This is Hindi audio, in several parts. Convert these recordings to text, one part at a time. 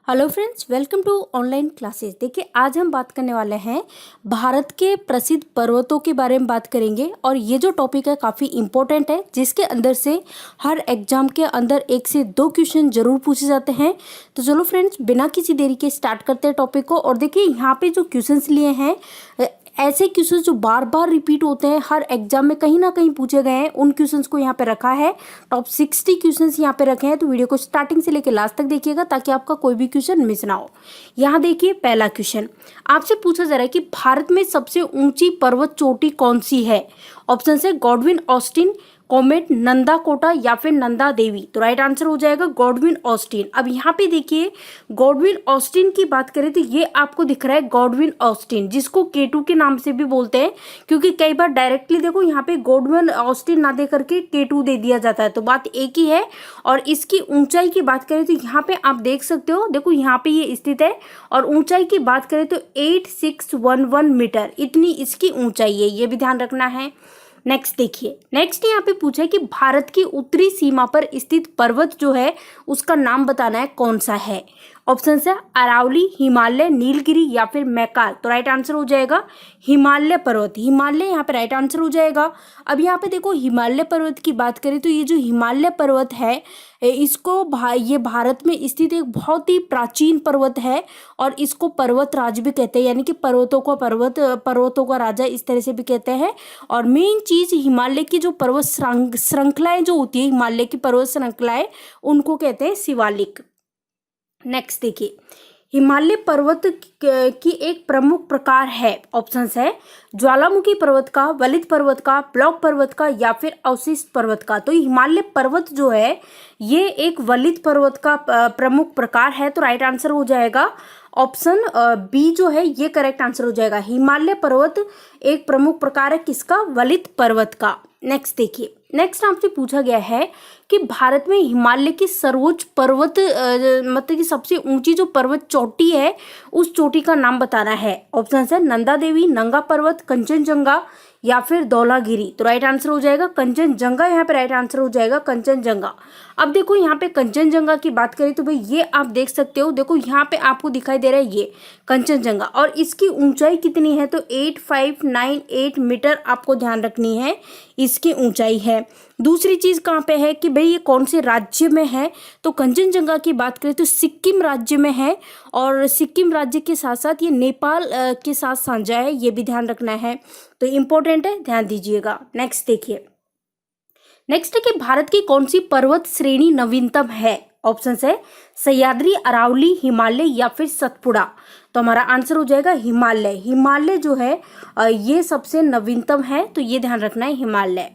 Hello friends, welcome to online classes. देखिए, आज हम बात करने वाले हैं भारत के प्रसिद्ध पर्वतों के बारे में बात करेंगे। और ये जो टॉपिक है काफ़ी इंपॉर्टेंट है, जिसके अंदर से हर एग्जाम के अंदर 1 से 2 क्वेश्चन जरूर पूछे जाते हैं। तो चलो फ्रेंड्स, बिना किसी देरी के स्टार्ट करते हैं टॉपिक को। और देखिए, यहाँ पे जो क्वेश्चंस लिए हैं, ऐसे क्वेश्चंस जो बार बार रिपीट होते हैं, हर एग्जाम में कहीं ना कहीं पूछे गए हैं, उन क्वेश्चंस को यहाँ पे रखा है। टॉप 60 क्वेश्चंस यहाँ पे रखे हैं। तो वीडियो को स्टार्टिंग से लेकर लास्ट तक देखिएगा, ताकि आपका कोई भी क्वेश्चन मिस ना हो। यहाँ देखिए, पहला क्वेश्चन आपसे पूछा जा रहा है कि भारत में सबसे ऊंची पर्वत चोटी कौन सी है। ऑप्शन है Godwin Austen, comet, Nanda Kot या फिर नंदा देवी। तो राइट आंसर हो जाएगा गॉडविन ऑस्टिन। अब यहाँ पे देखिए, गॉडविन ऑस्टिन की बात करें तो ये आपको दिख रहा है गॉडविन ऑस्टिन, जिसको K2 के नाम से भी बोलते हैं, क्योंकि कई बार डायरेक्टली देखो यहाँ पे गॉडविन ऑस्टिन ना दे करके K2 दे दिया जाता है। तो बात एक ही है। और इसकी ऊंचाई की बात करें तो यहाँ पे आप देख सकते हो, देखो यहाँ पे ये स्थित है। और ऊंचाई की बात करें तो 8611 मीटर इतनी इसकी ऊंचाई है, ये भी ध्यान रखना है। नेक्स्ट देखिए, नेक्स्ट यहाँ पे पूछा है कि भारत की उत्तरी सीमा पर स्थित पर्वत जो है उसका नाम बताना है, कौन सा है। ऑप्शन है अरावली, हिमालय, नीलगिरी या फिर मैकाल। तो राइट आंसर हो जाएगा हिमालय पर्वत। हिमालय यहाँ पे राइट आंसर हो जाएगा। अब यहाँ पे देखो, हिमालय पर्वत की बात करें तो ये जो हिमालय पर्वत है, इसको ये भारत में स्थित एक बहुत ही प्राचीन पर्वत है। और इसको पर्वत राज भी कहते हैं, यानी कि पर्वतों का राजा इस तरह से भी कहते हैं। और मेन चीज, हिमालय की जो पर्वत श्रृंखलाएं जो होती है, हिमालय की पर्वत श्रृंखलाएं, उनको कहते हैं शिवालिक। नेक्स्ट देखिए, हिमालय पर्वत की एक प्रमुख प्रकार है। ऑप्शंस है ज्वालामुखी पर्वत का, वलित पर्वत का, ब्लॉक पर्वत का या फिर अवशिष्ट पर्वत का। तो हिमालय पर्वत जो है ये एक वलित पर्वत का प्रमुख प्रकार है। तो राइट आंसर हो जाएगा ऑप्शन बी जो है, ये करेक्ट आंसर हो जाएगा। हिमालय पर्वत एक प्रमुख प्रकार है किसका, वलित पर्वत का। नेक्स्ट देखिए, नेक्स्ट आपसे पूछा गया है कि भारत में हिमालय की सर्वोच्च पर्वत मतलब कि सबसे ऊंची जो पर्वत चोटी है, उस चोटी का नाम बताना है। ऑप्शन है नंदा देवी, नंगा पर्वत, कंचनजंगा या फिर धौलागिरी। तो राइट आंसर हो जाएगा कंचनजंगा। यहाँ पे राइट आंसर हो जाएगा कंचनजंगा। अब देखो, यहाँ पे कंचनजंगा की बात करें तो भाई ये आप देख सकते हो, देखो यहाँ पे आपको दिखाई दे रहा है ये कंचनजंगा। और इसकी ऊंचाई कितनी है, तो 8598 मीटर आपको ध्यान रखनी है, इसकी ऊंचाई है। दूसरी चीज कहाँ पे है कि भाई ये कौन से राज्य में है, तो कंचनजंगा की बात करें तो सिक्किम राज्य में है। और सिक्किम राज्य के साथ साथ ये नेपाल के साथ साझा है, ये भी ध्यान रखना है। तो इम्पोर्टेंट है, ध्यान दीजिएगा। नेक्स्ट देखिए, नेक्स्ट है कि भारत की कौन सी पर्वत श्रेणी नवीनतम है। ऑप्शन है सह्याद्री, अरावली, हिमालय या फिर सतपुड़ा। तो हमारा आंसर हो जाएगा हिमालय। हिमालय जो है ये सबसे नवीनतम है, तो ये ध्यान रखना है, हिमालय।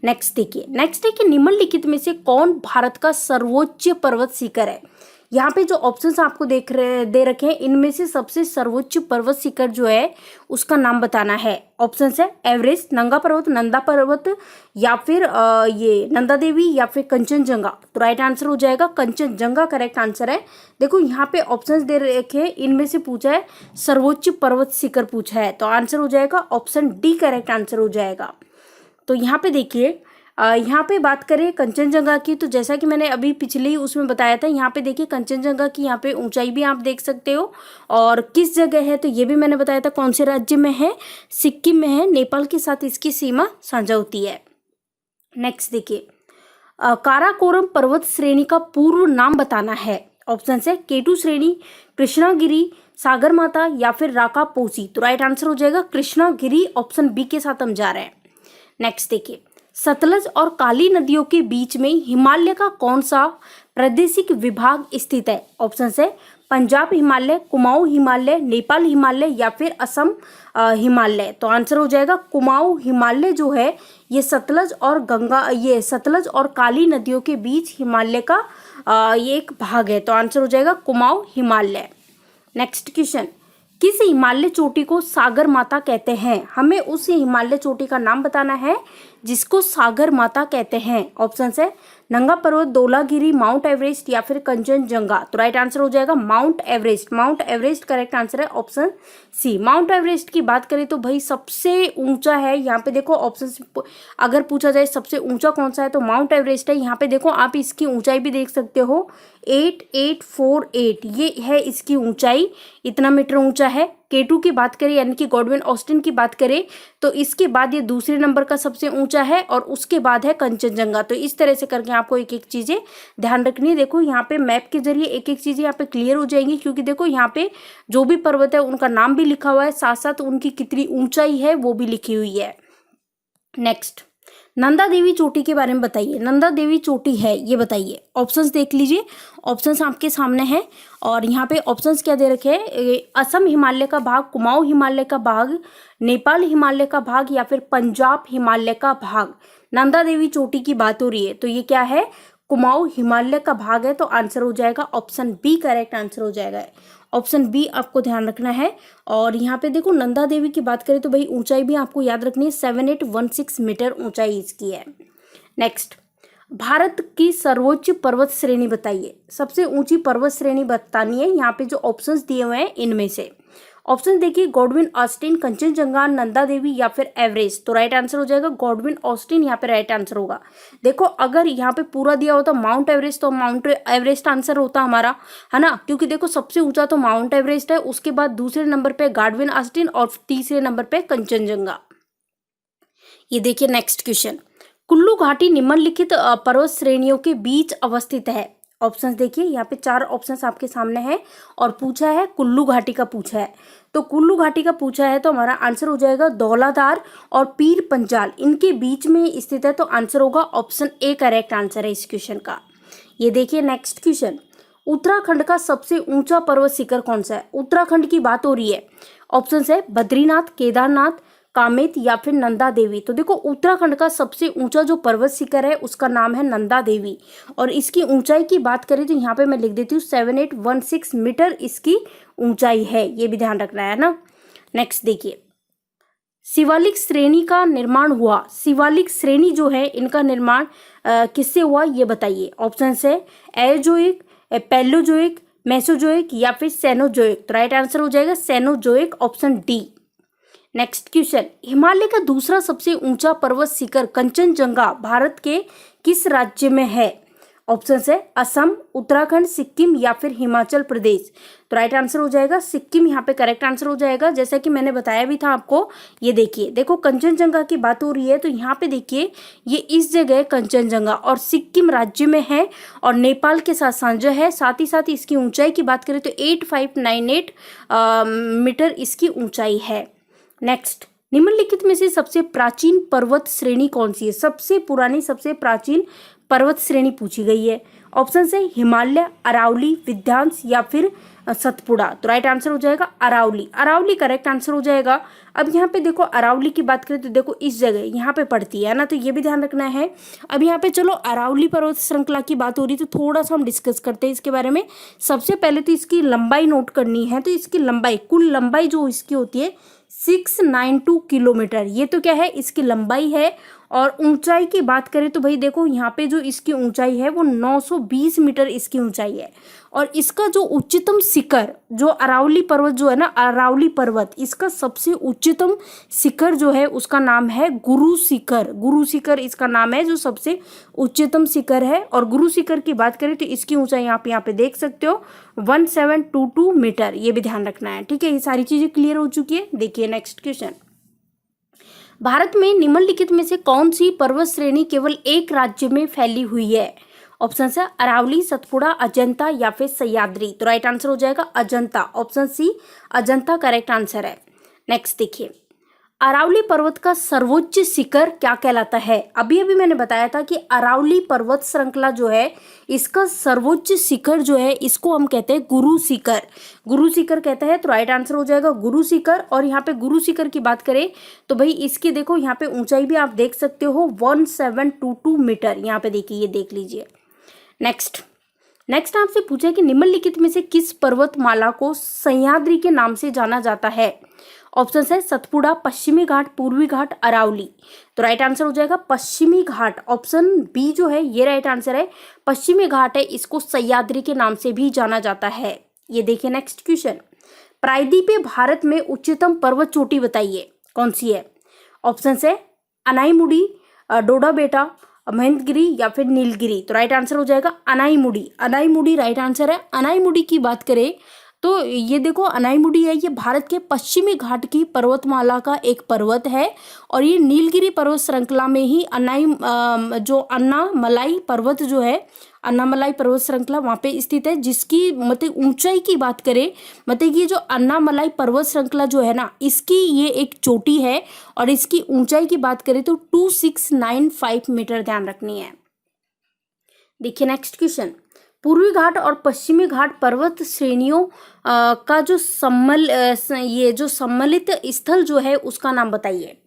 नेक्स्ट देखिए, नेक्स्ट है कि निम्नलिखित में से कौन भारत का सर्वोच्च पर्वत शिखर है। यहाँ पे जो ऑप्शंस आपको दे रखे हैं, इनमें से सबसे सर्वोच्च पर्वत शिखर जो है उसका नाम बताना है। ऑप्शंस है एवरेस्ट, नंगा पर्वत, नंदा पर्वत या फिर ये नंदा देवी या फिर कंचनजंगा। तो राइट आंसर हो जाएगा कंचनजंगा, करेक्ट आंसर है। देखो यहाँ पे ऑप्शंस दे रखे हैं, इनमें से पूछा है सर्वोच्च पर्वत शिखर पूछा है, तो आंसर हो जाएगा ऑप्शन डी, करेक्ट आंसर हो जाएगा। तो यहाँ पे देखिए, यहाँ पे बात करें कंचनजंगा की, तो जैसा कि मैंने अभी पिछले ही उसमें बताया था, यहाँ पे देखिए कंचनजंगा की यहाँ पे ऊंचाई भी आप देख सकते हो। और किस जगह है, तो ये भी मैंने बताया था, कौन से राज्य में है, सिक्किम में है, नेपाल के साथ इसकी सीमा साझा होती है। नेक्स्ट देखिए, काराकोरम पर्वत श्रेणी का पूर्व नाम बताना है। ऑप्शन है K2 श्रेणी, कृष्णागिरी, सागरमाथा या फिर राकापोसी। तो राइट आंसर हो जाएगा कृष्णागिरी, ऑप्शन बी के साथ हम जा रहे हैं। नेक्स्ट देखिए, सतलज और काली नदियों के बीच में हिमालय का कौन सा प्रादेशिक विभाग स्थित है। ऑप्शन है पंजाब हिमालय, कुमाऊं हिमालय, नेपाल हिमालय या फिर असम हिमालय। तो आंसर हो जाएगा कुमाऊं हिमालय जो है, ये सतलज और काली नदियों के बीच हिमालय का ये एक भाग है। तो आंसर हो जाएगा कुमाऊं हिमालय। नेक्स्ट क्वेश्चन, किस हिमालय चोटी को सागर माता कहते हैं। हमें उस हिमालय चोटी का नाम बताना है जिसको सागर माता कहते हैं? ऑप्शन है नंगा पर्वत, धौलागिरी, माउंट एवरेस्ट या फिर कंचनजंगा। तो राइट आंसर हो जाएगा mount Everest. Mount Everest correct answer है ऑप्शन सी। माउंट एवरेस्ट की बात करें तो भाई सबसे ऊंचा है, यहाँ पे देखो ऑप्शन अगर पूछा जाए सबसे ऊंचा कौन सा है तो माउंट एवरेस्ट है। यहाँ पे देखो आप इसकी ऊंचाई भी देख सकते हो 8848, ये है इसकी ऊंचाई, इतना मीटर ऊंचा है। K2 की बात करें यानी कि गॉडविन ऑस्टिन की बात करें तो इसके बाद ये दूसरे नंबर का सबसे ऊंचा है और उसके बाद है कंचनजंगा। तो इस तरह से करके आपको एक एक चीजें ध्यान रखनी है। देखो यहाँ पे मैप के जरिए एक एक चीजें यहाँ पे क्लियर हो जाएंगी, क्योंकि देखो यहाँ पे जो भी पर्वत है उनका नाम भी लिखा हुआ है, साथ साथ उनकी कितनी ऊंचाई है वो भी लिखी हुई है। नेक्स्ट, नंदा देवी चोटी के बारे में बताइए। नंदा देवी चोटी है ये बताइए। ऑप्शंस देख लीजिए, ऑप्शंस आपके सामने हैं और यहाँ पे ऑप्शंस क्या दे रखे हैं? असम हिमालय का भाग, कुमाऊं हिमालय का भाग, नेपाल हिमालय का भाग या फिर पंजाब हिमालय का भाग। नंदा देवी चोटी की बात हो रही है तो ये क्या है? कुमाऊं हिमालय का भाग है। तो आंसर हो जाएगा ऑप्शन बी, करेक्ट आंसर हो जाएगा ऑप्शन बी, आपको ध्यान रखना है। और यहाँ पे देखो नंदा देवी की बात करें तो भाई ऊंचाई भी आपको याद रखनी है, 7816 मीटर ऊंचाई इसकी है। नेक्स्ट, भारत की सर्वोच्च पर्वत श्रेणी बताइए। सबसे ऊंची पर्वत श्रेणी बतानी है। यहाँ पे जो ऑप्शंस दिए हुए हैं इनमें से ऑप्शन देखिए, गॉडविन ऑस्टिन, कंचनजंगा, नंदा देवी या फिर एवरेस्ट। तो राइट आंसर हो जाएगा गॉडविन ऑस्टिन, यहाँ पे राइट आंसर होगा। देखो अगर यहाँ पे पूरा दिया होता माउंट एवरेस्ट तो माउंट एवरेस्ट आंसर होता हमारा, है ना, क्योंकि देखो सबसे ऊंचा तो माउंट एवरेस्ट है, उसके बाद दूसरे नंबर पे गॉडविन ऑस्टिन और तीसरे नंबर पे कंचनजंगा। ये देखिए नेक्स्ट क्वेश्चन, कुल्लू घाटी निम्नलिखित पर्वत श्रेणियों के बीच अवस्थित है। ऑप्शंस देखिए, यहाँ पे 4 ऑप्शंस आपके सामने हैं और पूछा है कुल्लू घाटी का पूछा है। तो कुल्लू घाटी का पूछा है तो हमारा आंसर हो जाएगा धौलाधार और पीर पंजाल, इनके बीच में स्थित है। तो आंसर होगा ऑप्शन ए, करेक्ट आंसर है इस क्वेश्चन का। ये देखिए नेक्स्ट क्वेश्चन, उत्तराखंड का सबसे ऊंचा पर्वत शिखर कौन सा है? उत्तराखंड की बात हो रही है। ऑप्शंस है बद्रीनाथ, केदारनाथ, कामेत या फिर नंदा देवी। तो देखो उत्तराखंड का सबसे ऊंचा जो पर्वत शिखर है उसका नाम है नंदा देवी और इसकी ऊंचाई की बात करें तो यहाँ पे मैं लिख देती हूँ 7816 मीटर इसकी ऊंचाई है, ये भी ध्यान रखना है ना। नेक्स्ट देखिए, शिवालिक श्रेणी का निर्माण हुआ। शिवालिक श्रेणी जो है इनका निर्माण किससे हुआ ये बताइए। ऑप्शन है एजोइक, पैलोजोइक, मेसोजोइक या फिर सेनोजोइक। तो राइट आंसर हो जाएगा Cenozoic, option D. Next question, Himalaya का दूसरा सबसे ऊंचा पर्वत शिखर कंचनजंगा भारत के किस राज्य में है? ऑप्शंस है असम, उत्तराखंड, सिक्किम या फिर हिमाचल प्रदेश। तो राइट आंसर हो जाएगा सिक्किम, यहाँ पे करेक्ट आंसर हो जाएगा। जैसा कि मैंने बताया भी था आपको, ये देखिए, देखो कंचनजंगा की बात हो रही है तो यहाँ पे देखिए ये इस जगह कंचनजंगा और सिक्किम राज्य में है और नेपाल के साथ साझा है। साथ ही साथ इसकी ऊंचाई की बात करें तो 8598 मीटर इसकी ऊंचाई है। नेक्स्ट, निम्नलिखित में से सबसे प्राचीन पर्वत श्रेणी कौन सी है? सबसे पुरानी सबसे प्राचीन पर्वत श्रेणी पूछी गई है। ऑप्शन है हिमालय, अरावली, विंध्याचल या फिर सतपुड़ा। तो राइट आंसर हो जाएगा अरावली। अरावली करेक्ट आंसर हो जाएगा। अब यहाँ पे देखो अरावली की बात करें तो देखो इस जगह यहाँ पे पड़ती है ना, तो ये भी ध्यान रखना है। अब यहाँ पे चलो अरावली पर्वत श्रृंखला की बात हो रही है तो थोड़ा सा हम डिस्कस करते हैं इसके बारे में। सबसे पहले तो इसकी लंबाई नोट करनी है। तो इसकी लंबाई, कुल लंबाई जो इसकी होती है 692 किलोमीटर, ये तो क्या है इसकी लंबाई है। और ऊंचाई की बात करें तो भाई देखो यहाँ पे जो इसकी ऊंचाई है वो 920 मीटर इसकी ऊंचाई है। और इसका जो उच्चतम शिखर जो अरावली पर्वत जो है ना, अरावली पर्वत, इसका सबसे उच्चतम शिखर जो है उसका नाम है गुरु शिखर। गुरु शिखर इसका नाम है जो सबसे उच्चतम शिखर है। और गुरु शिखर की बात करें तो इसकी ऊंचाई आप यहाँ पे देख सकते हो 1722 मीटर, ये भी ध्यान रखना है। ठीक है, ये सारी चीजें क्लियर हो चुकी है। देखिए नेक्स्ट क्वेश्चन, भारत में निम्नलिखित में से कौन सी पर्वत श्रेणी केवल एक राज्य में फैली हुई है? ऑप्शन है अरावली, सतपुड़ा, अजंता या फिर सह्याद्री। तो राइट आंसर हो जाएगा Ajanta, option C Ajanta correct answer है। नेक्स्ट देखिए, अरावली पर्वत का सर्वोच्च शिखर क्या कहलाता है? अभी अभी मैंने बताया था कि अरावली पर्वत श्रृंखला जो है इसका सर्वोच्च शिखर जो है इसको हम कहते हैं गुरु शिखर। गुरु शिखर कहते हैं। तो राइट आंसर हो जाएगा गुरु शिखर। और यहाँ पे गुरु शिखर की बात करें तो भाई इसकी देखो यहाँ पे ऊंचाई भी आप देख सकते हो 1722 मीटर, यहाँ पे देखिए, ये देख लीजिए। नेक्स्ट आपसे पूछा कि निम्नलिखित में से किस पर्वतमाला को सह्याद्री के नाम से जाना जाता है? ऑप्शन है सतपुड़ा, पश्चिमी घाट, पूर्वी घाट, अरावली। तो राइट आंसर हो जाएगा पश्चिमी घाट। ऑप्शन बी जो है ये राइट आंसर है। पश्चिमी घाट है, इसको सह्याद्री के नाम से भी जाना जाता है। ये देखिए नेक्स्ट क्वेश्चन, प्रायद्वीपीय भारत में उच्चतम पर्वत चोटी बताइए, कौन सी है? ऑप्शन है अनाईमुड़ी, डोडा बेटा, महेंद्रगिरी या फिर नीलगिरी। तो राइट आंसर हो जाएगा अनाईमुड़ी। अनाईमुड़ी राइट आंसर है। अनाईमुड़ी की बात करें तो ये देखो अनाईमुड़ी है, ये भारत के पश्चिमी घाट की पर्वतमाला का एक पर्वत है और ये नीलगिरी पर्वत श्रृंखला में ही जो अन्नामलाई पर्वत जो है, अन्नामलाई पर्वत श्रृंखला वहाँ पे स्थित है, जिसकी मतलब ऊंचाई की बात करें, मतलब ये जो अन्नामलाई पर्वत श्रृंखला जो है ना, इसकी ये एक चोटी है और इसकी ऊंचाई की बात करें तो 2695 मीटर, ध्यान रखनी है। देखिए नेक्स्ट क्वेश्चन, पूर्वी घाट और पश्चिमी घाट पर्वत श्रेणियों का जो सम्मिलित स्थल जो है उसका नाम बताइए।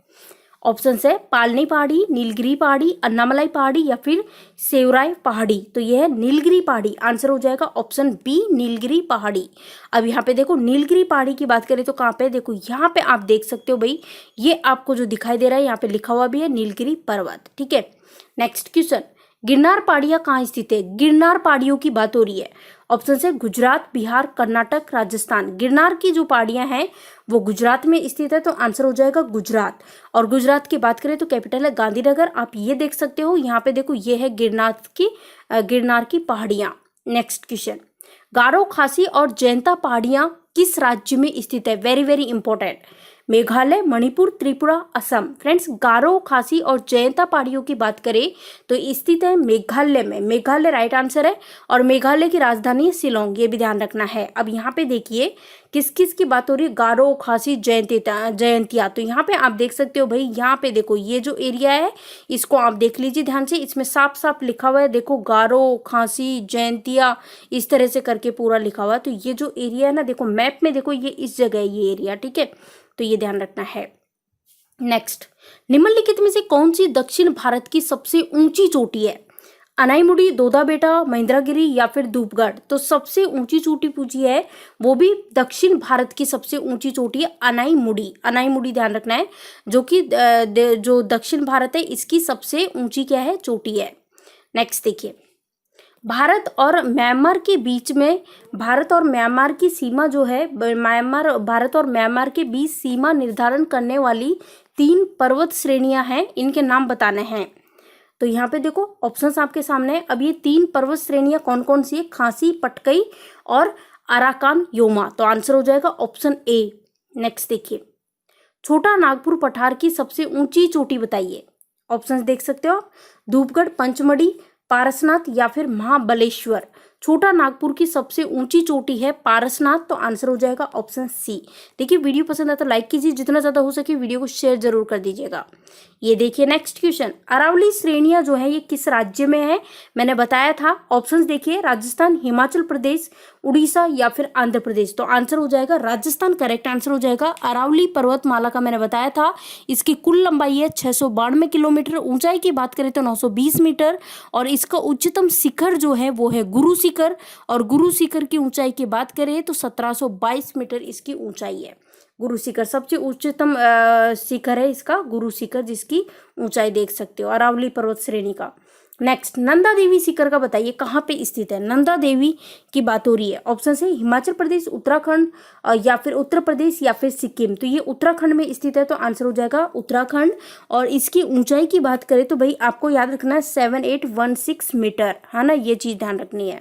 ऑप्शन है पालनी पहाड़ी, नीलगिरी पहाड़ी, अन्नामलाई पहाड़ी या फिर सेवराय पहाड़ी। तो यह है नीलगिरी पहाड़ी। आंसर हो जाएगा ऑप्शन बी, नीलगिरी पहाड़ी। अब यहाँ पे देखो नीलगिरी पहाड़ी की बात करें तो कहाँ पे, देखो यहाँ पे आप देख सकते हो भाई, ये आपको जो दिखाई दे रहा है यहाँ पे लिखा हुआ भी है नीलगिरी पर्वत। ठीक है, नेक्स्ट क्वेश्चन, गिरनार पहाड़ियाँ कहाँ स्थित है? गिरनार पहाड़ियों की बात हो रही है। ऑप्शन है गुजरात, बिहार, कर्नाटक, राजस्थान। गिरनार की जो पहाड़ियाँ हैं वो गुजरात में स्थित है, तो आंसर हो जाएगा गुजरात। और गुजरात की बात करें तो कैपिटल है गांधीनगर। आप ये देख सकते हो यहाँ पे, देखो ये है गिरनार की पहाड़ियाँ। नेक्स्ट क्वेश्चन, गारो, खासी और जैंता पहाड़ियाँ किस राज्य में स्थित है? Very very important. Meghalaya, Manipur, Tripura, Assam. Friends, Garo, Khasi और जैंता पहाड़ियों की बात करें तो स्थित है मेघालय में। मेघालय राइट आंसर है और मेघालय की राजधानी है शिलोंग, ये भी ध्यान रखना है। अब यहाँ पे देखिए किस किस की बात हो रही है, गारो, खासी, जयंतिया। तो यहाँ पे आप देख सकते हो भाई, यहाँ पे देखो ये जो एरिया है इसको आप देख लीजिए ध्यान से, इसमें साफ साफ लिखा हुआ है, देखो गारो, खासी, जयंतिया, इस तरह से करके पूरा लिखा हुआ है। तो ये जो एरिया है ना, देखो मैप में देखो ये इस जगह है ये एरिया। ठीक है, तो ये ध्यान रखना है। नेक्स्ट, निम्नलिखित में से कौन सी दक्षिण भारत की सबसे ऊंची चोटी है? अनाईमुड़ी, दोदा बेटा, महेंद्रगिरी या फिर धूपगढ़। तो सबसे ऊंची चोटी पूछी है, वो भी दक्षिण भारत की सबसे ऊंची चोटी है अनाईमुड़ी। अनाईमुड़ी ध्यान रखना है, जो दक्षिण भारत है इसकी सबसे ऊंची क्या है, चोटी है। नेक्स्ट देखिए, भारत और म्यांमार के बीच में, भारत और म्यांमार की सीमा जो है, भारत और म्यांमार के बीच सीमा निर्धारण करने वाली 3 पर्वत श्रेणियां हैं, इनके नाम बताने हैं। तो यहाँ पे देखो ऑप्शंस आपके सामने है। अब ये 3 पर्वत श्रेणियां कौन कौन सी है? खासी, पटकई और अराकान योमा। तो आंसर हो जाएगा ऑप्शन ए। नेक्स्ट देखिए, छोटा नागपुर पठार की सबसे ऊंची चोटी बताइए। ऑप्शंस देख सकते हो, धूपगढ़, पंचमढ़ी, पारसनाथ या फिर महाबलेश्वर। छोटा नागपुर की सबसे ऊंची चोटी है पारसनाथ। तो आंसर हो जाएगा ऑप्शन सी। देखिए वीडियो पसंद आता तो लाइक कीजिए, जितना ज़्यादा हो सके वीडियो को शेयर जरूर कर दीजिएगा। ये देखिए नेक्स्ट क्वेश्चन, अरावली श्रेणियां जो है ये किस राज्य में है? मैंने बताया था, ऑप्शंस देखिए, राजस्थान, हिमाचल प्रदेश, उड़ीसा या फिर आंध्र प्रदेश। तो आंसर हो जाएगा राजस्थान, करेक्ट आंसर हो जाएगा। अरावली पर्वतमाला का मैंने बताया था, इसकी कुल लंबाई है 692 किलोमीटर, ऊंचाई की बात करें तो 920 मीटर और इसका उच्चतम शिखर जो है वो है गुरु शिखर। और गुरु शिखर की ऊंचाई की बात करें तो 1722 मीटर इसकी ऊंचाई है। गुरु शिखर सबसे उच्चतम शिखर है इसका, गुरु शिखर, जिसकी ऊंचाई देख सकते हो अरावली पर्वत श्रेणी का। नेक्स्ट, नंदा देवी शिखर का बताइए कहाँ पे स्थित है? नंदा देवी की बात हो रही है। ऑप्शन है हिमाचल प्रदेश, उत्तराखंड या फिर उत्तर प्रदेश या फिर सिक्किम। तो ये उत्तराखंड में स्थित है, तो आंसर हो जाएगा उत्तराखंड। और इसकी ऊंचाई की बात करें तो भाई आपको याद रखना है 7816 मीटर, है ना, ये चीज ध्यान रखनी है।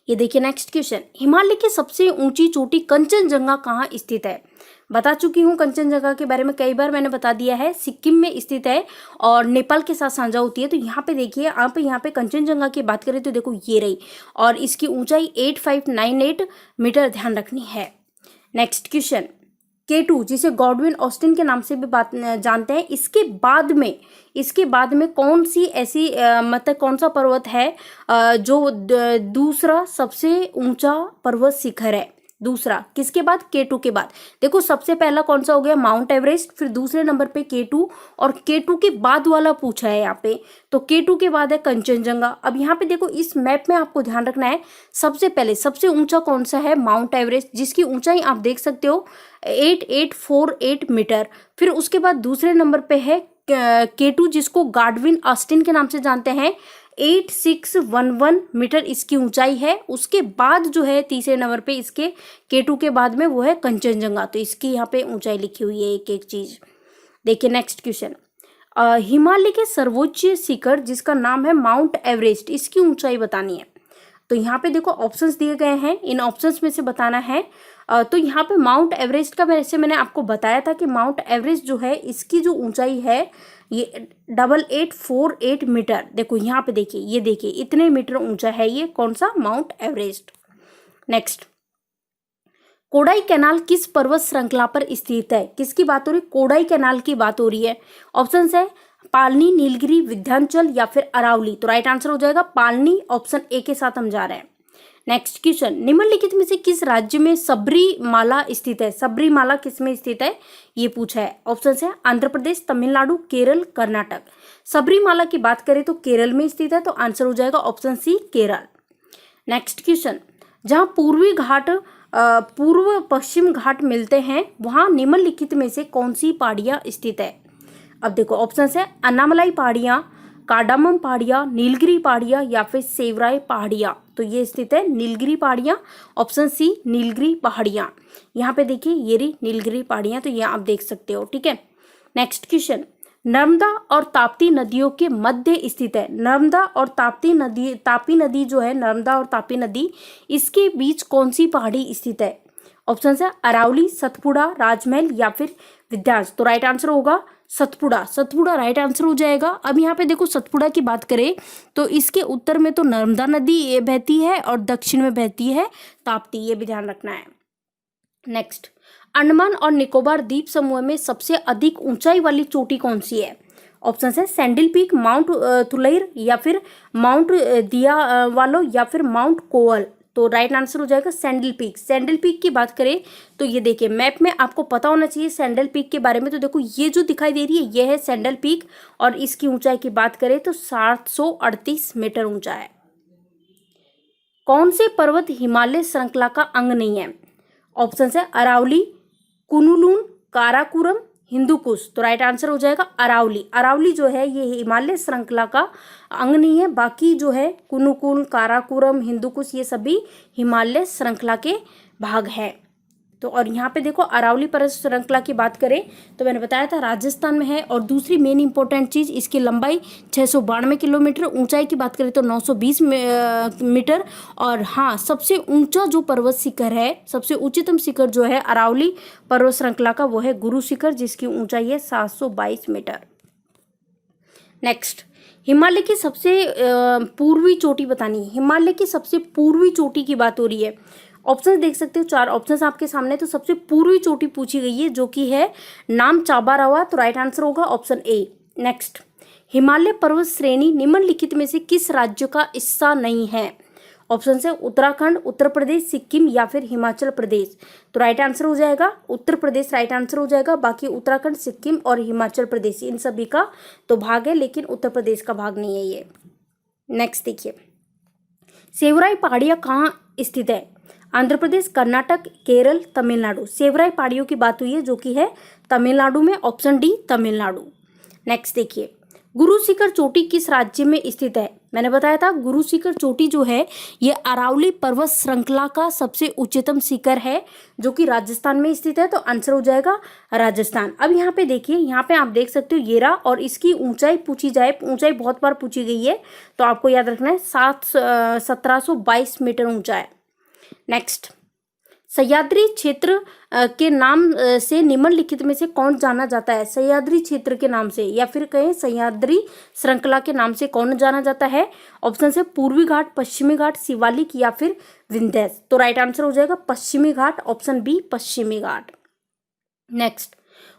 ये देखिए नेक्स्ट क्वेश्चन, हिमालय की सबसे ऊंची चोटी कंचनजंगा कहाँ स्थित है? बता चुकी हूँ कंचनजंगा के बारे में, कई बार मैंने बता दिया है, सिक्किम में स्थित है और नेपाल के साथ साझा होती है। तो यहाँ पे देखिए आप, यहाँ पे कंचनजंगा की बात करें तो देखो ये रही और इसकी ऊंचाई 8598 मीटर, ध्यान रखनी है। नेक्स्ट क्वेश्चन, K2 जिसे गॉडविन ऑस्टिन के नाम से भी बात जानते हैं, इसके बाद में कौन सी ऐसी मतलब कौन सा पर्वत है जो दूसरा सबसे ऊंचा पर्वत शिखर है? दूसरा किसके बाद, K2 के बाद। देखो सबसे पहला कौन सा हो गया, माउंट एवरेस्ट, फिर दूसरे नंबर पे K2 और K2 के बाद वाला पूछा है यहाँ पे, तो K2 के बाद है कंचनजंगा। अब यहाँ पे देखो इस मैप में आपको ध्यान रखना है, सबसे पहले सबसे ऊंचा कौन सा है, माउंट एवरेस्ट, जिसकी ऊंचाई आप देख सकते हो 8848 मीटर। फिर उसके बाद दूसरे नंबर पे है K2 जिसको गाडविन ऑस्टिन के नाम से जानते हैं, 8611 मीटर इसकी ऊंचाई है। उसके बाद जो है तीसरे नंबर पे इसके K2 के बाद में वो है कंचनजंगा, तो इसकी यहाँ पे ऊंचाई लिखी हुई है एक एक चीज। देखिए नेक्स्ट क्वेश्चन, हिमालय के सर्वोच्च शिखर जिसका नाम है माउंट एवरेस्ट, इसकी ऊंचाई बतानी है। तो यहाँ पे देखो ऑप्शंस दिए गए हैं, इन ऑप्शंस में से बताना है। तो यहाँ पे माउंट एवरेस्ट का वैसे मैंने आपको बताया था कि माउंट एवरेस्ट जो है इसकी जो ऊंचाई है ये 8848 मीटर। देखो यहाँ पे देखिए, ये देखिए इतने मीटर ऊंचा है ये कौन सा, mount Everest. Next, Kodai canal किस पर्वत श्रृंखला पर स्थित है, किसकी बात हो रही है, कोडाई कैनाल की बात हो रही है। ऑप्शंस है पालनी, नीलगिरी, विंध्याचल या फिर अरावली। तो राइट आंसर हो जाएगा पालनी, ऑप्शन ए के साथ हम जा रहे हैं। नेक्स्ट क्वेश्चन, निम्नलिखित में से किस राज्य में सबरीमाला स्थित है, सबरीमाला किस में स्थित है ये पूछा है। ऑप्शन है आंध्र प्रदेश, तमिलनाडु, केरल, कर्नाटक। सबरीमाला की बात करें तो केरल में स्थित है, तो आंसर हो जाएगा option C Kerala. Next question, जहां पूर्वी घाट पूर्व पश्चिम घाट मिलते हैं वहां निम्नलिखित में से कौन सी पहाड़ियां स्थित है। अब देखो ऑप्शन है अन्नामलाई पहाड़ियां, कार्डामम पहाड़ियां, नीलगिरी पहाड़ियां या फिर सेवराय पहाड़ियां। तो ये स्थित है नीलगिरी पहाड़ियां, ऑप्शन सी नीलगिरी पहाड़ियां। यहाँ पे देखिए ये रही नीलगिरी पहाड़ियां, तो ये आप देख सकते हो, ठीक है। नेक्स्ट क्वेश्चन, नर्मदा और ताप्ती नदियों के मध्य स्थित है, नर्मदा और तापी नदी जो है, नर्मदा और तापी नदी, इसके बीच कौन सी पहाड़ी स्थित है। ऑप्शन है अरावली, सतपुड़ा, राजमहल या फिर विंध्याचल। तो राइट आंसर होगा सतपुड़ा, सतपुड़ा राइट आंसर हो जाएगा। अब यहाँ पे देखो सतपुड़ा की बात करें तो इसके उत्तर में तो नर्मदा नदी बहती है और दक्षिण में बहती है ताप्ती, ये भी ध्यान रखना है। नेक्स्ट, अंडमान और निकोबार द्वीप समूह में सबसे अधिक ऊंचाई वाली चोटी कौन सी है। ऑप्शन है सैंडल पीक, माउंट तुलैर या फिर माउंट दियावालो या फिर माउंट कोअल। तो राइट आंसर हो जाएगा सैंडल पीक। सैंडल पीक की बात करें तो ये देखिए मैप में आपको पता होना चाहिए सैंडल पीक के बारे में। तो देखो ये जो दिखाई दे रही है ये है सैंडल पीक और इसकी ऊंचाई की बात करें तो 738 मीटर ऊंचा है। कौन से पर्वत हिमालय श्रृंखला का अंग नहीं है। ऑप्शन है अरावली, कुनुलुन, काराकोरम, हिंदुकुश। तो राइट आंसर हो जाएगा अरावली। अरावली जो है ये हिमालय श्रृंखला का अंग नहीं है, बाकी जो है कुनुकुल, काराकोरम, हिंदुकुश ये सभी हिमालय श्रृंखला के भाग है। तो और यहाँ पे देखो अरावली पर्वत श्रृंखला की बात करें तो मैंने बताया था राजस्थान में है। और दूसरी मेन इंपॉर्टेंट चीज़, इसकी लंबाई 692 किलोमीटर, ऊंचाई की बात करें तो 920 मीटर। और हाँ, सबसे ऊंचा जो पर्वत शिखर है, सबसे उच्चतम शिखर जो है अरावली पर्वत श्रृंखला का, वो है गुरु शिखर जिसकी ऊंचाई है 722 मीटर। नेक्स्ट, हिमालय की सबसे पूर्वी चोटी बतानी है। हिमालय की सबसे पूर्वी चोटी की बात हो रही है। ऑप्शन देख सकते हो, 4 ऑप्शंस आपके सामने। तो सबसे पूर्वी चोटी पूछी गई है जो कि है नाम चाबारावा। तो राइट आंसर होगा ऑप्शन ए। नेक्स्ट, हिमालय पर्वत श्रेणी निम्नलिखित में से किस राज्य का हिस्सा नहीं है। ऑप्शन है उत्तराखंड, उत्तर प्रदेश, सिक्किम या फिर हिमाचल प्रदेश। तो राइट आंसर हो जाएगा उत्तर प्रदेश, राइट आंसर हो जाएगा। बाकी उत्तराखंड, सिक्किम और हिमाचल प्रदेश इन सभी का तो भाग है, लेकिन उत्तर प्रदेश का भाग नहीं है ये। नेक्स्ट देखिए, सेवराई पहाड़ियाँ कहाँ स्थित है। आंध्र प्रदेश, कर्नाटक, केरल, तमिलनाडु। सेवराई पहाड़ियों की बात हुई है जो कि है तमिलनाडु में, ऑप्शन डी तमिलनाडु। नेक्स्ट देखिए, गुरु शिखर चोटी किस राज्य में स्थित है। मैंने बताया था गुरु शिखर चोटी जो है ये अरावली पर्वत श्रृंखला का सबसे उच्चतम शिखर है जो कि राजस्थान में स्थित है। तो आंसर हो जाएगा राजस्थान। अब यहाँ पे देखिए, यहाँ पे आप देख सकते हो ये रहा, और इसकी ऊंचाई पूछी जाए, ऊंचाई बहुत बार पूछी गई है तो आपको याद रखना है 1722 मीटर ऊंचा है। नेक्स्ट, सह्याद्री क्षेत्र के नाम से निम्नलिखित में से कौन जाना जाता है। सह्याद्री क्षेत्र के नाम से या फिर कहें सह्याद्री श्रृंखला के नाम से कौन जाना जाता है। ऑप्शन है पूर्वी घाट, पश्चिमी घाट, शिवालिक या फिर विंध्याचल। तो राइट आंसर हो जाएगा पश्चिमी घाट, ऑप्शन बी पश्चिमी घाट। नेक्स्ट,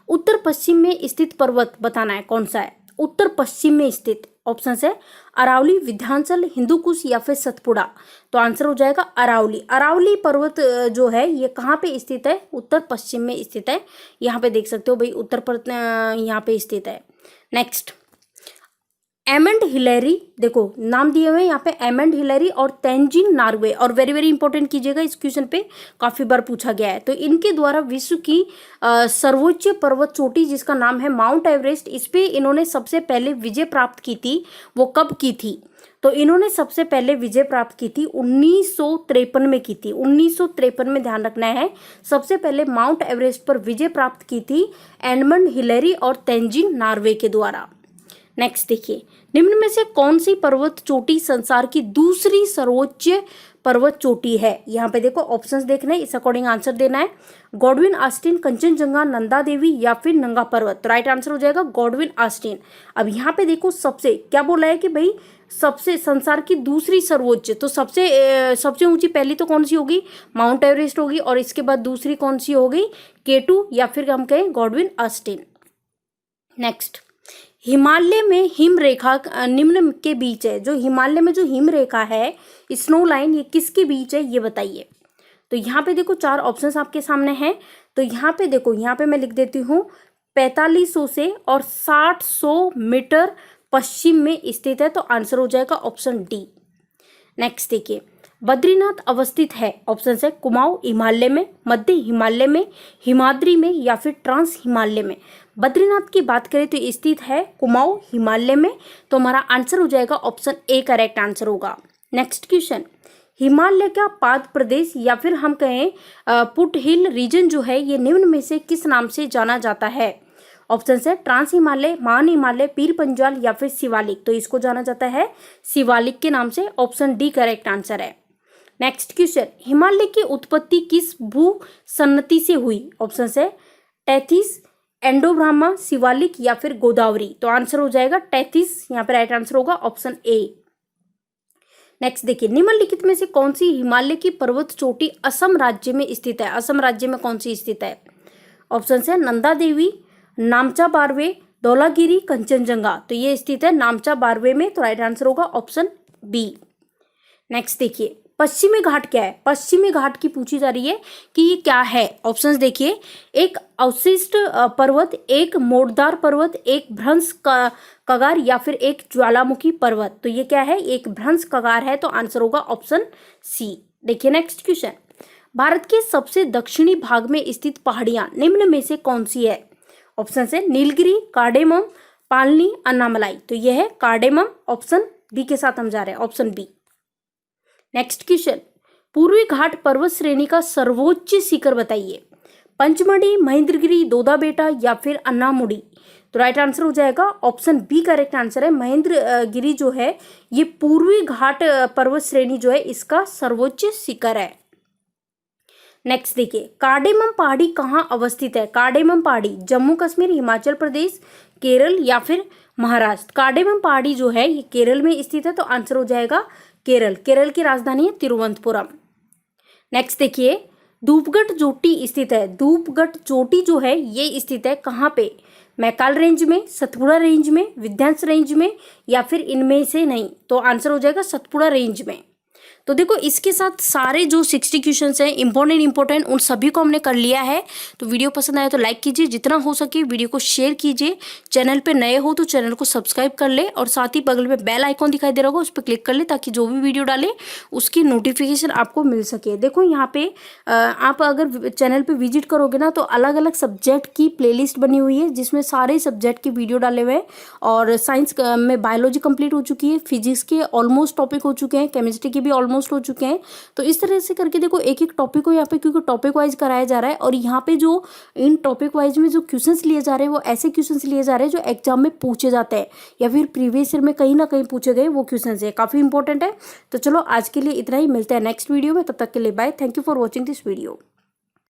उत्तर पश्चिम में स्थित पर्वत बताना है कौन सा है। उत्तर पश्चिम में स्थित ऑप्शन है अरावली, विंध्याचल, हिंदू कुश या फिर सतपुड़ा। तो आंसर हो जाएगा अरावली। अरावली पर्वत जो है ये कहाँ पे स्थित है? उत्तर पश्चिम में स्थित है। यहाँ पे देख सकते हो भाई यहाँ पे स्थित है। नेक्स्ट, एमंड हिलेरी, देखो नाम दिए हुए हैं यहाँ पे एमंड हिलेरी और तेंजिन नॉर्वे। और वेरी वेरी इंपॉर्टेंट कीजिएगा, इस क्वेश्चन पे काफी बार पूछा गया है। तो इनके द्वारा विश्व की सर्वोच्च पर्वत चोटी जिसका नाम है माउंट एवरेस्ट, इस पे इन्होंने सबसे पहले विजय प्राप्त की थी। वो कब की थी? तो इन्होंने सबसे पहले विजय प्राप्त की थी 1953 में की थी। 1953 में ध्यान रखना है, सबसे पहले माउंट एवरेस्ट पर विजय प्राप्त की थी एडमंड हिलेरी और तेंजिन नॉर्वे के द्वारा। नेक्स्ट देखिए, निम्न में से कौन सी पर्वत चोटी संसार की दूसरी सर्वोच्च पर्वत चोटी है? यहाँ पे देखो ऑप्शंस देखना है, इस अकॉर्डिंग आंसर देना है। गॉडविन आस्टीन, कंचनजंगा, नंदा देवी या फिर नंगा पर्वत। तो राइट आंसर हो जाएगा गॉडविन आस्टीन। अब यहाँ पे देखो सबसे क्या बोला है कि भाई सबसे संसार की दूसरी सर्वोच्च, तो सबसे ऊंची पहली तो कौन सी होगी? माउंट एवरेस्ट होगी। और इसके बाद दूसरी कौन सी हो गई? K2 या फिर हम कहें गॉडविन आस्टीन। नेक्स्ट, हिमालय में हिम रेखा निम्न के बीच है। जो हिमालय में जो हिम रेखा है, स्नो लाइन, ये किसके बीच है ये बताइए। तो यहाँ पे देखो 4 ऑप्शंस आपके सामने हैं। तो यहाँ पे देखो, यहाँ पे मैं लिख देती हूँ 4500 से और 700 मीटर पश्चिम में स्थित है। तो आंसर हो जाएगा ऑप्शन डी। नेक्स्ट देखिए, बद्रीनाथ अवस्थित है। ऑप्शन है कुमाऊं हिमालय में, मध्य हिमालय में, हिमाद्री में या फिर ट्रांस हिमालय में। बद्रीनाथ की बात करें तो स्थित है कुमाऊं हिमालय में। तो हमारा आंसर हो जाएगा ऑप्शन ए करेक्ट आंसर होगा। नेक्स्ट क्वेश्चन, हिमालय का पाद प्रदेश या फिर हम कहें पुट हिल रीजन जो है, ये निम्न में से किस नाम से जाना जाता है? ऑप्शन है ट्रांस हिमालय, मान हिमालय, पीर पंजाल या फिर शिवालिक। तो इसको जाना जाता है शिवालिक के नाम से। ऑप्शन डी करेक्ट आंसर है। नेक्स्ट क्वेश्चन, हिमालय की उत्पत्ति किस भू सन्नति से हुई? ऑप्शन है टेथिस, एंडोब्राह्मा, शिवालिक या फिर गोदावरी। तो आंसर हो जाएगा टेथिस, यहाँ पे राइट आंसर होगा ऑप्शन ए। नेक्स्ट देखिए, निम्नलिखित में से कौन सी हिमालय की पर्वत चोटी असम राज्य में स्थित है? असम राज्य में कौन सी स्थित है? ऑप्शन है नंदा देवी, नामचा बारवे, धौलागिरी, कंचनजंगा। तो ये स्थित है नामचा बारवे में। तो राइट आंसर होगा ऑप्शन बी। नेक्स्ट देखिए, पश्चिमी घाट क्या है? पश्चिमी घाट की पूछी जा रही है कि ये क्या है। ऑप्शंस देखिए, एक अवशिष्ट पर्वत, एक मोड़दार पर्वत, एक भ्रंश कगार या फिर एक ज्वालामुखी पर्वत। तो ये क्या है? एक भ्रंश कगार है। तो आंसर होगा ऑप्शन सी। देखिए नेक्स्ट क्वेश्चन, भारत के सबसे दक्षिणी भाग में स्थित पहाड़ियां निम्न में से कौन सी है? ऑप्शन है नीलगिरी, कार्डेमम, पालनी, अन्नामलाई। तो यह है कार्डेमम। ऑप्शन बी के साथ हम जा रहे हैं, ऑप्शन बी। नेक्स्ट क्वेश्चन, पूर्वी घाट पर्वत श्रेणी का सर्वोच्च शिखर बताइए। पंचमढ़ी, महेंद्रगिरी, दोदा बेटा या फिर अन्नामुड़ी। तो राइट आंसर हो जाएगा ऑप्शन बी करेक्ट आंसर है। महेंद्रगिरी जो है ये पूर्वी घाट पर्वत श्रेणी जो है इसका सर्वोच्च शिखर है। नेक्स्ट देखिए, कार्डेमम पहाड़ी कहाँ अवस्थित है? कार्डेमम पहाड़ी जम्मू कश्मीर, हिमाचल प्रदेश, केरल या फिर महाराष्ट्र। कार्डेमम पहाड़ी जो है ये केरल में स्थित है। तो आंसर हो जाएगा केरल। केरल की राजधानी है तिरुवनंतपुरम। नेक्स्ट देखिए, धूपगढ़ चोटी स्थित है। धूपगढ़ चोटी जो है ये स्थित है कहाँ पे? मैकाल रेंज में, सतपुड़ा रेंज में, विंध्याचल रेंज में या फिर इनमें से नहीं। तो आंसर हो जाएगा सतपुड़ा रेंज में। तो देखो इसके साथ सारे जो 60 क्वेश्चंस हैं इंपॉर्टेंट उन सभी को हमने कर लिया है। तो वीडियो पसंद आया तो लाइक कीजिए, जितना हो सके वीडियो को शेयर कीजिए। चैनल पे नए हो तो चैनल को सब्सक्राइब कर ले और साथ ही बगल में बेल आइकॉन दिखाई दे रहा होगा उस पर क्लिक कर ले ताकि जो भी वीडियो डाले उसकी नोटिफिकेशन आपको मिल सके। देखो यहाँ पे आप अगर चैनल पर विजिट करोगे ना तो अलग अलग सब्जेक्ट की प्लेलिस्ट बनी हुई है जिसमें सारे सब्जेक्ट की वीडियो डाले हुए हैं। और साइंस में बायोलॉजी कंप्लीट हो चुकी है, फिजिक्स के ऑलमोस्ट टॉपिक हो चुके हैं, केमिस्ट्री के भी ऑलमोस्ट हो चुके हैं। तो इस तरह से करके देखो एक एक टॉपिक को यहाँ पे क्योंकि टॉपिक वाइज कराया जा रहा है और यहाँ पे जो इन टॉपिक वाइज में जो क्वेश्चंस लिए जा रहे हैं वो ऐसे क्वेश्चंस लिए जा रहे हैं जो एग्जाम में पूछे जाते हैं या फिर प्रीवियस ईयर में कहीं ना कहीं पूछे गए वो क्वेश्चंस है, काफी इंपॉर्टेंट है। तो चलो आज के लिए इतना ही, मिलते हैं नेक्स्ट वीडियो में, तब तक के लिए bye. Thank you for watching this video.